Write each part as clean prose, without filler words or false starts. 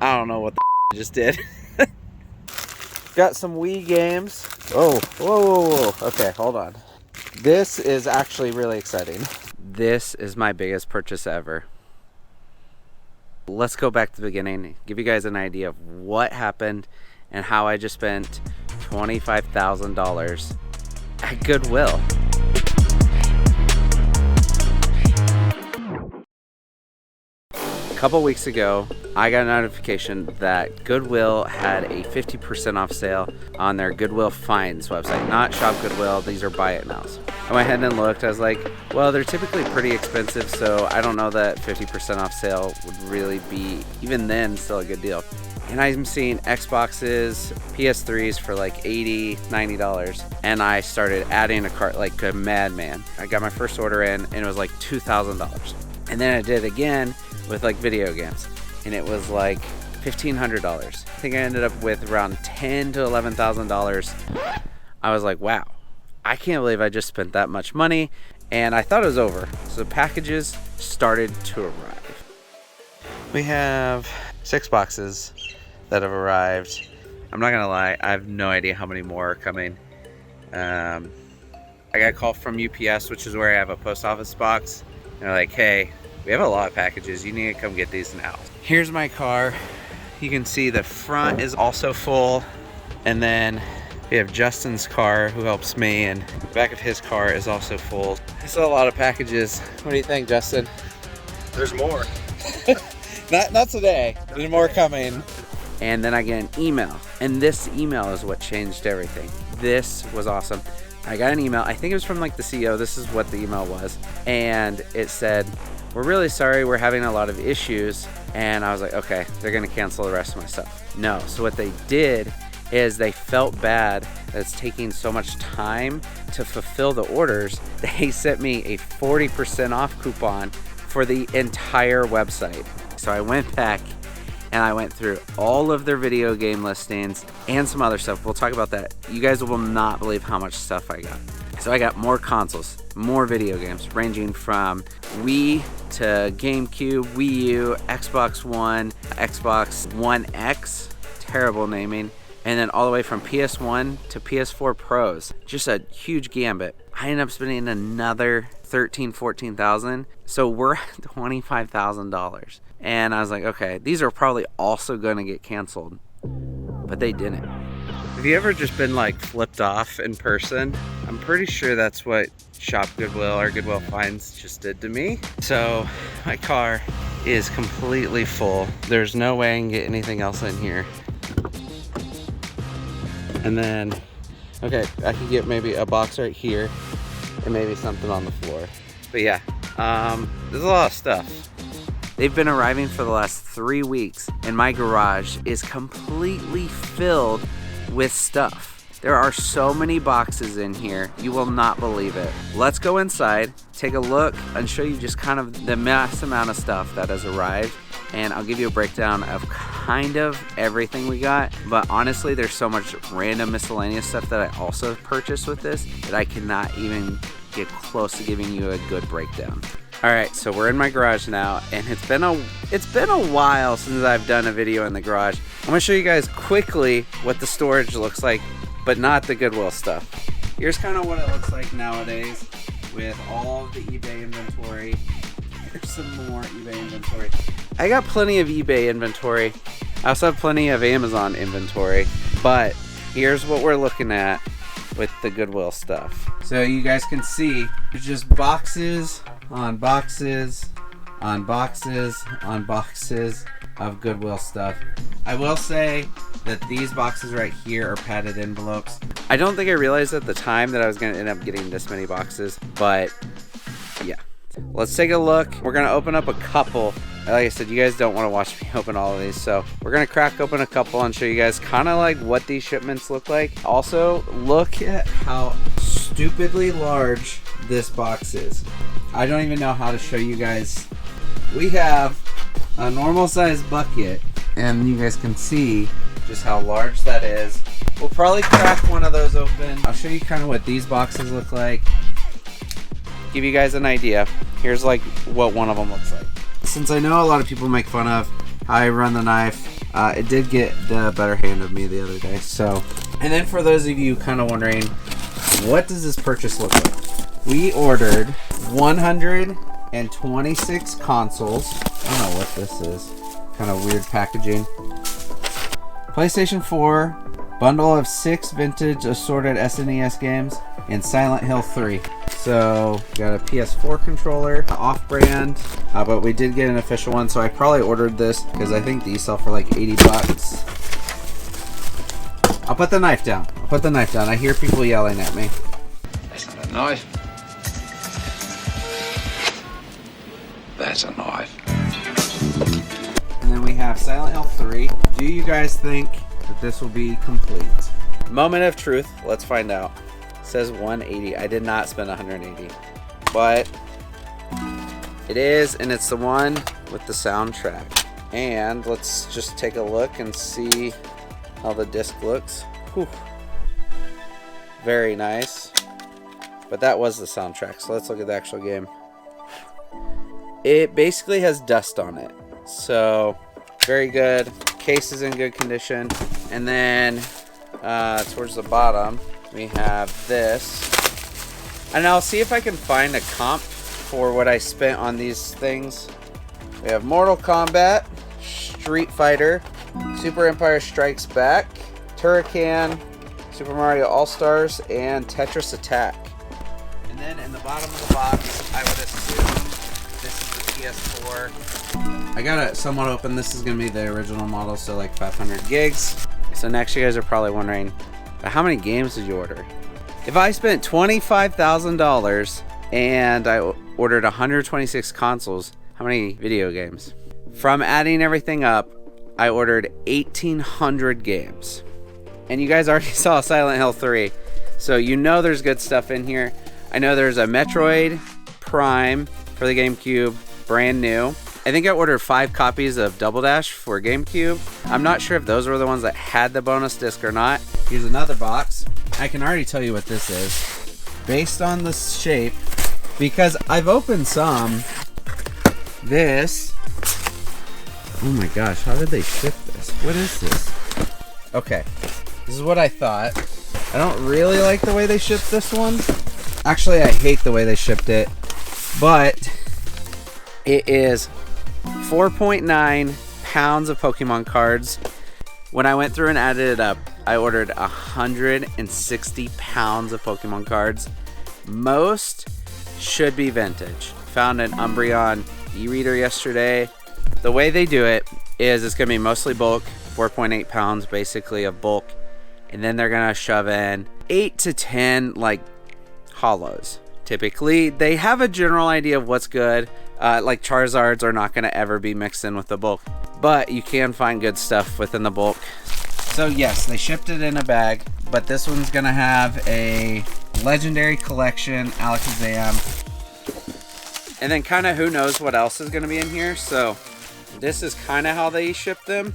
I don't know what the I just did. Got some Wii games. Oh, whoa. Okay, hold on. This is actually really exciting. This is my biggest purchase ever. Let's go back to the beginning, give you guys an idea of what happened and how I just spent $25,000 at GoodWill. A couple weeks ago, I got a notification that GoodWill had a 50% off sale on their GoodWill Finds website. Not Shop GoodWill, these are buy it nows. I went ahead and looked. I was like, well, they're typically pretty expensive, so I don't know that 50% off sale would really be, even then, still a good deal. And I'm seeing Xboxes, PS3s for like $80, $90. And I started adding a cart like a madman. I got my first order in and it was like $2,000. And then I did again with like video games. And it was like $1,500. I think I ended up with around $10,000 to $11,000. I was like, wow, I can't believe I just spent that much money. And I thought it was over. So packages started to arrive. We have 6 boxes that have arrived. I'm not gonna lie, I have no idea how many more are coming. I got a call from UPS, which is where I have a post office box. They're like, hey, we have a lot of packages, you need to come get these now. Here's my car. You can see the front is also full, and then we have Justin's car who helps me, and the back of his car is also full. It's a lot of packages. What do you think, Justin? There's more. Not today. There's more coming. And then I get an email, and this email is what changed everything. This was awesome. I got an email, I think it was from like the CEO, this is what the email was, and it said, we're really sorry, we're having a lot of issues. And I was like, okay, they're gonna cancel the rest of my stuff. No, so what they did is they felt bad that it's taking so much time to fulfill the orders. They sent me a 40% off coupon for the entire website. So I went back and I went through all of their video game listings and some other stuff. We'll talk about that. You guys will not believe how much stuff I got. So I got more consoles, more video games, ranging from Wii to GameCube, Wii U, Xbox One, Xbox One X, terrible naming, and then all the way from PS1 to PS4 Pros. Just a huge gambit. I ended up spending another $13,000, $14,000. So we're at $25,000. And I was like, okay, these are probably also gonna get canceled, but they didn't. Have you ever just been like flipped off in person? I'm pretty sure that's what Shop GoodWill or GoodWill Finds just did to me. So my car is completely full. There's no way I can get anything else in here. And then, okay, I could get maybe a box right here and maybe something on the floor. But yeah, there's a lot of stuff. They've been arriving for the last 3 weeks, and my garage is completely filled with stuff. There are so many boxes in here, you will not believe it. Let's go inside, take a look, and show you just kind of the mass amount of stuff that has arrived. And I'll give you a breakdown of kind of everything we got. But honestly, there's so much random miscellaneous stuff that I also purchased with this that I cannot even get close to giving you a good breakdown. All right, so we're in my garage now, and it's been a while since I've done a video in the garage. I'm gonna show you guys quickly what the storage looks like, but not the GoodWill stuff. Here's kind of what it looks like nowadays with all of the eBay inventory. Here's some more eBay inventory. I got plenty of eBay inventory. I also have plenty of Amazon inventory, but here's what we're looking at with the GoodWill stuff. So you guys can see, there's just boxes on boxes on boxes on boxes of GoodWill stuff. I will say that these boxes right here are padded envelopes. I don't think I realized at the time that I was going to end up getting this many boxes, but yeah. Let's take a look. We're going to open up a couple. Like I said, you guys don't want to watch me open all of these, so we're going to crack open a couple and show you guys kind of like what these shipments look like. Also, look at how stupidly large this box is. I don't even know how to show you guys. We have a normal size bucket, and you guys can see just how large that is. We'll probably crack one of those open. I'll show you kind of what these boxes look like. Give you guys an idea. Here's like what one of them looks like. Since I know a lot of people make fun of how I run the knife, It did get the better hand of me the other day. So, and then for those of you kind of wondering, what does this purchase look like? We ordered 126 consoles. I don't know what this is. Kind of weird packaging. PlayStation 4, bundle of 6 vintage assorted SNES games, and Silent Hill 3. So, got a PS4 controller, off-brand, but we did get an official one, so I probably ordered this because I think these sell for like 80 bucks. I'll put the knife down. I hear people yelling at me. That's not a knife. That's a knife. And then we have Silent Hill 3. Do you guys think that this will be complete? Moment of truth. Let's find out. It says 180. I did not spend 180. But it is, and it's the one with the soundtrack. And let's just take a look and see how the disc looks. Whew. Very nice. But that was the soundtrack, so let's look at the actual game. It basically has dust on it, so very good. Case is in good condition. And then towards the bottom we have this, and I'll see if I can find a comp for what I spent on these things. We have Mortal Kombat, Street Fighter, Super Empire Strikes Back, Turrican, Super Mario All-Stars, and Tetris Attack. And then in the bottom of the box, I would assume this is the PS4. I got it somewhat open. This is going to be the original model, so like 500 gigs. So next, you guys are probably wondering, how many games did you order? If I spent $25,000 and I ordered 126 consoles, how many video games? From adding everything up, I ordered 1,800 games. And you guys already saw Silent Hill 3, so you know there's good stuff in here. I know there's a Metroid Prime for the GameCube, brand new. I think I ordered 5 copies of Double Dash for GameCube. I'm not sure if those were the ones that had the bonus disc or not. Here's another box. I can already tell you what this is. Based on the shape, because I've opened some. This. Oh my gosh, how did they ship this? What is this? Okay, this is what I thought. I don't really like the way they shipped this one. Actually, I hate the way they shipped it. But it is 4.9 pounds of Pokemon cards. When I went through and added it up, I ordered 160 pounds of Pokemon cards. Most should be vintage. Found an Umbreon e-reader yesterday. The way they do it is it's going to be mostly bulk, 4.8 pounds basically of bulk. And then they're going to shove in 8 to 10 like hollows. Typically, they have a general idea of what's good. Like Charizards are not going to ever be mixed in with the bulk, but you can find good stuff within the bulk. So yes, they shipped it in a bag, but this one's going to have a Legendary Collection Alakazam. And then kind of who knows what else is going to be in here. So this is kind of how they ship them.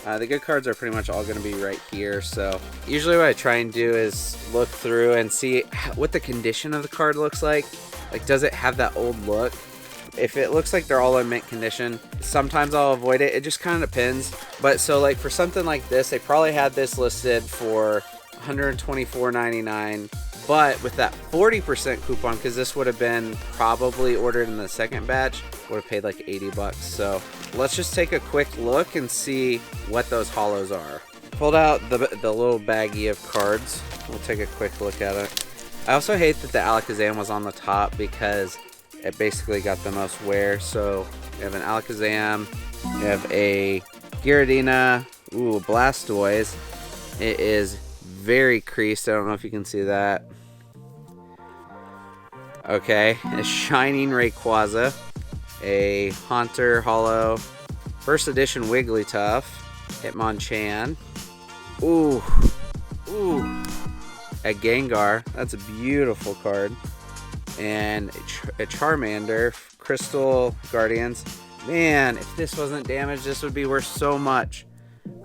The good cards are pretty much all going to be right here. So usually what I try and do is look through and see what the condition of the card looks like. Like, does it have that old look? If it looks like they're all in mint condition, sometimes I'll avoid it. It just kind of depends. But so like for something like this, they probably had this listed for $124.99. But with that 40% coupon, because this would have been probably ordered in the second batch, would have paid like 80 bucks. So let's just take a quick look and see what those hollows are. Pulled out the little baggie of cards. We'll take a quick look at it. I also hate that the Alakazam was on the top because it basically got the most wear. So we have an Alakazam, we have a Gyarados, Blastoise. It is very creased. I don't know if you can see that. Okay, a Shining Rayquaza, a Haunter Hollow, first edition Wigglytuff, Hitmonchan, a Gengar, that's a beautiful card, and a Charmander, Crystal Guardians. Man, if this wasn't damaged, this would be worth so much.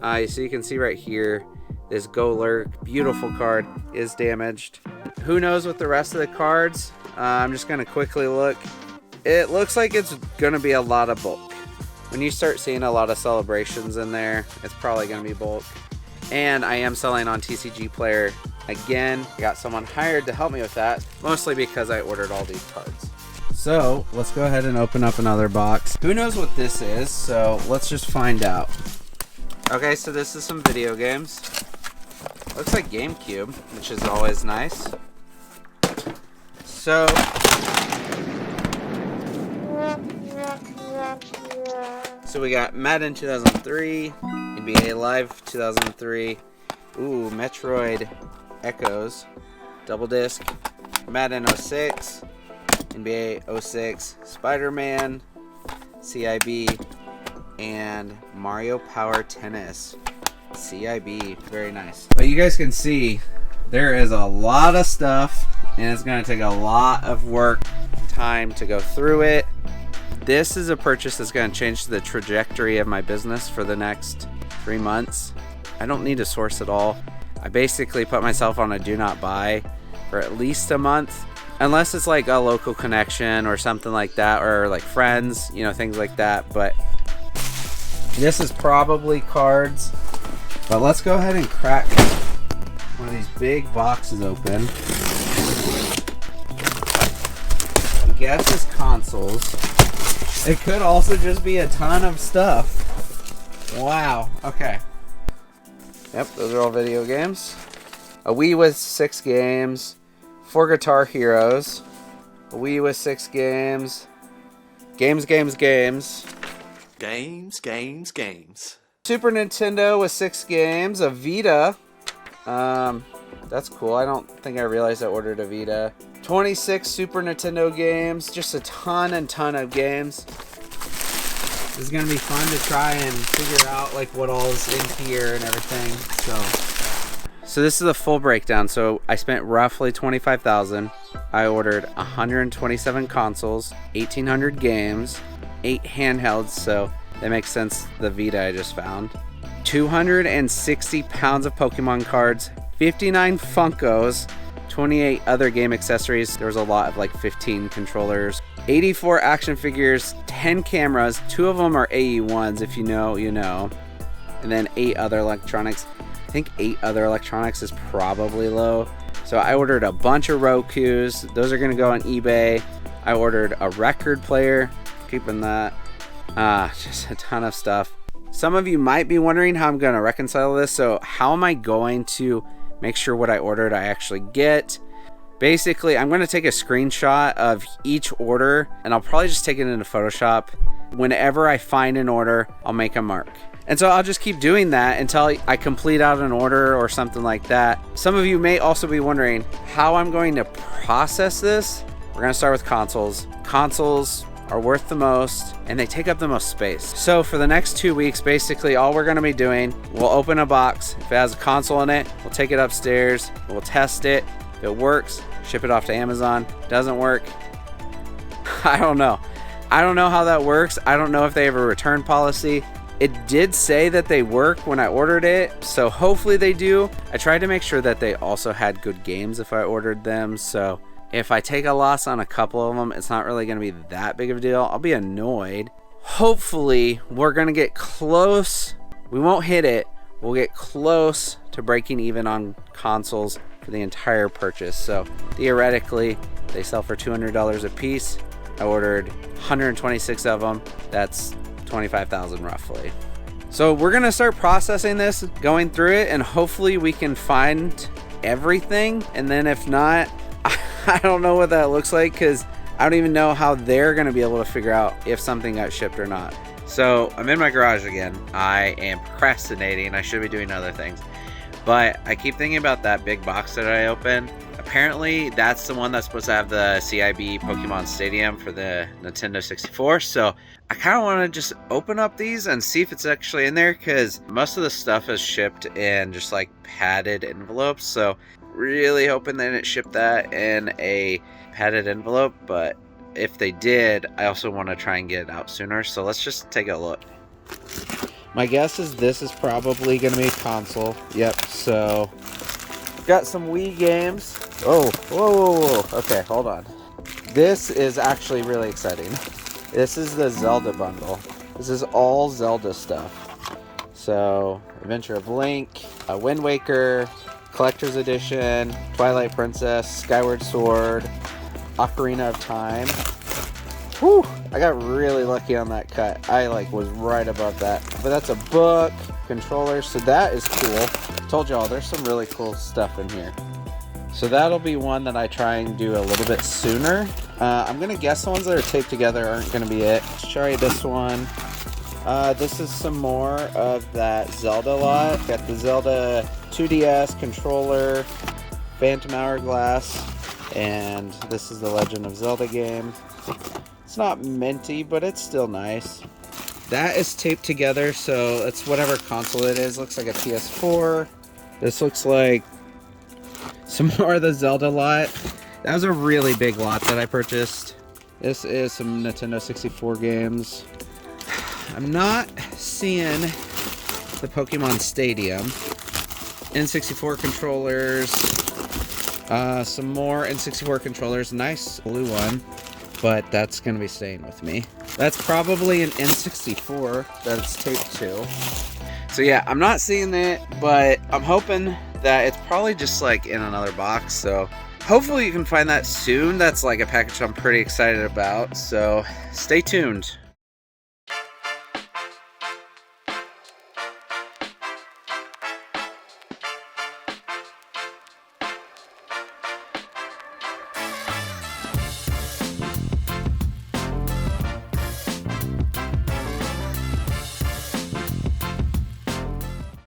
So you can see right here, this Golurk, beautiful card, is damaged. Who knows with the rest of the cards? I'm just going to quickly look. It looks like it's going to be a lot of bulk. when you start seeing a lot of celebrations in there, it's probably going to be bulk. And I am selling on TCG Player again. I got someone hired to help me with that, mostly because I ordered all these cards. So let's go ahead and open up another box. Who knows what this is, so let's just find out. Okay, so this is some video games. Looks like GameCube, which is always nice. So we got Madden 2003, NBA Live 2003, ooh, Metroid Echoes, Double Disc, Madden 06, NBA 06, Spider-Man, CIB, and Mario Power Tennis, CIB, very nice. But you guys can see there is a lot of stuff, and it's going to take a lot of work, time to go through it. This is a purchase that's going to change the trajectory of my business for the next 3 months. I don't need to source at all. I basically put myself on a do not buy for at least a month, unless it's like a local connection or something like that, or like friends, you know, things like that. But this is probably cards. But let's go ahead and crack one of these big boxes open. I guess it's consoles. It could also just be a ton of stuff. Wow. Okay. Yep, those are all video games. A Wii with 6 games. 4 Guitar Heroes. A Wii with 6 games. Games. Super Nintendo with 6 games. A Vita. That's cool. I don't think I realized I ordered a Vita. 26 Super Nintendo games. Just a ton of games. This is going to be fun to try and figure out like what all is in here and everything. So this is a full breakdown. So I spent roughly $25,000. I ordered 127 consoles, 1,800 games, 8 handhelds. So that makes sense. The Vita I just found. 260 pounds of Pokemon cards, 59 Funkos, 28 other game accessories. There was a lot of like 15 controllers, 84 action figures, 10 cameras, 2 of them are AE1s, if you know, you know, and then 8 other electronics. I think 8 other electronics is probably low. So I ordered a bunch of Rokus. Those are going to go on eBay. I ordered a record player, keeping that. Just a ton of stuff. Some of you might be wondering how I'm going to reconcile this. So how am I going to make sure what I ordered I actually get? Basically, I'm going to take a screenshot of each order, and I'll probably just take it into Photoshop. Whenever I find an order, I'll make a mark. And so I'll just keep doing that until I complete out an order or something like that. Some of you may also be wondering how I'm going to process this. We're going to start with consoles. Consoles are worth the most, and they take up the most space. So for the next 2 weeks, basically all we're gonna be doing, we'll open a box. If it has a console in it, we'll take it upstairs, we'll test it. If it works, ship it off to Amazon. Doesn't work, I don't know. I don't know how that works. I don't know if they have a return policy. It did say that they work when I ordered it, so hopefully they do. I tried to make sure that they also had good games if I ordered them, so if I take a loss on a couple of them, it's not really going to be that big of a deal. I'll be annoyed. Hopefully, we're going to get close. We won't hit it. We'll get close to breaking even on consoles for the entire purchase. So theoretically, they sell for $200 a piece. I ordered 126 of them. That's $25,000 roughly. So we're going to start processing this, going through it, and hopefully we can find everything. And then if not, I don't know what that looks like, because I don't even know how they're going to be able to figure out if something got shipped or not. So I'm in my garage again. I am procrastinating. I should be doing other things. But I keep thinking about that big box that I opened. Apparently that's the one that's supposed to have the CIB Pokemon Stadium for the Nintendo 64. So I kind of want to just open up these and see if it's actually in there, because most of the stuff is shipped in just like padded envelopes. So really hoping they didn't ship that in a padded envelope, but if they did, I also want to try and get it out sooner. So let's just take a look. My guess is this is probably going to be a console. Yep, so got some Wii games. Oh, whoa. Okay, hold on. This is actually really exciting. This is the Zelda bundle. This is all Zelda stuff. So, Adventure of Link, Wind Waker, Collector's Edition, Twilight Princess, Skyward Sword, Ocarina of Time. Whew! I got really lucky on that cut. I was right above that. But that's a book, controller, so that is cool. Told y'all, there's some really cool stuff in here. So that'll be one that I try and do a little bit sooner. I'm gonna guess the ones that are taped together aren't gonna be it. Let's try this one. This is some more of that Zelda lot. Got the Zelda 2DS controller, Phantom Hourglass, and this is the Legend of Zelda game. It's not minty, but it's still nice. That is taped together, so it's whatever console it is. Looks like a PS4. This looks like some more of the Zelda lot. That was a really big lot that I purchased. This is some Nintendo 64 games. I'm not seeing the Pokemon Stadium. N64 controllers. Some more N64 controllers. Nice blue one. But that's going to be staying with me. That's probably an N64 that it's taped to. So yeah, I'm not seeing it, but I'm hoping that it's probably just in another box. So hopefully you can find that soon. That's a package I'm pretty excited about. So stay tuned.